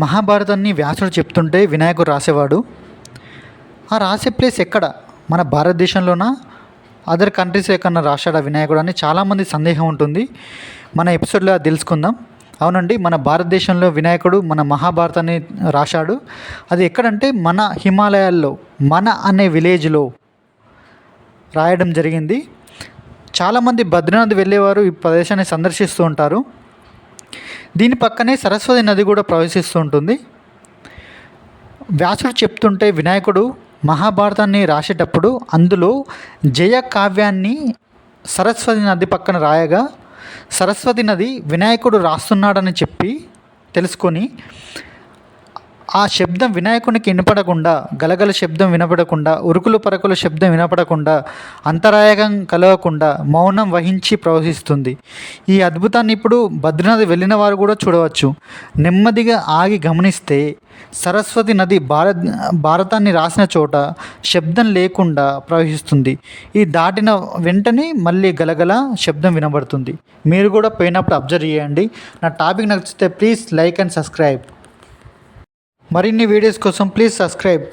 మహాభారతాన్ని వ్యాసుడు చెప్తుంటే వినాయకుడు రాసేవాడు. ఆ రాసే ప్లేస్ ఎక్కడ? మన భారతదేశంలోనా, అదర్ కంట్రీస్ ఎక్కడన్నా రాశాడా వినాయకుడు అని చాలామంది సందేహం ఉంటుంది. మన ఎపిసోడ్లో అది తెలుసుకుందాం. అవునండి, మన భారతదేశంలో వినాయకుడు మన మహాభారతాన్ని రాశాడు. అది ఎక్కడంటే మన హిమాలయాల్లో మన అనే విలేజ్లో రాయడం జరిగింది. చాలామంది బద్రీనాథ్ వెళ్ళేవారు ఈ ప్రదేశాన్ని సందర్శిస్తూ ఉంటారు. దీని పక్కనే సరస్వతి నది కూడా ప్రవహిస్తూ ఉంటుంది. వ్యాసుడు చెప్తుంటే వినాయకుడు మహాభారతాన్ని రాసేటప్పుడు అందులో జయ కావ్యాన్ని సరస్వతి నది పక్కన రాయగా, సరస్వతి నది వినాయకుడు రాస్తున్నాడని చెప్పి తెలుసుకొని ఆ శబ్దం వినాయకునికి వినపడకుండా, గలగల శబ్దం వినపడకుండా, ఉరుకులు పరకుల శబ్దం వినపడకుండా, అంతరాయకం కలగకుండా మౌనం వహించి ప్రవహిస్తుంది. ఈ అద్భుతాన్ని ఇప్పుడు బద్రీనాథ్ వెళ్ళిన వారు కూడా చూడవచ్చు. నెమ్మదిగా ఆగి గమనిస్తే సరస్వతి నది భారతాన్ని రాసిన చోట శబ్దం లేకుండా ప్రవహిస్తుంది. ఈ దాటిన వెంటనే మళ్ళీ గలగల శబ్దం వినబడుతుంది. మీరు కూడా పోయినప్పుడు అబ్జర్వ్ చేయండి. నా టాపిక్ నచ్చితే ప్లీజ్ లైక్ అండ్ సబ్స్క్రైబ్. మరిన్ని వీడియోస్ కోసం ప్లీజ్ సబ్స్క్రైబ్.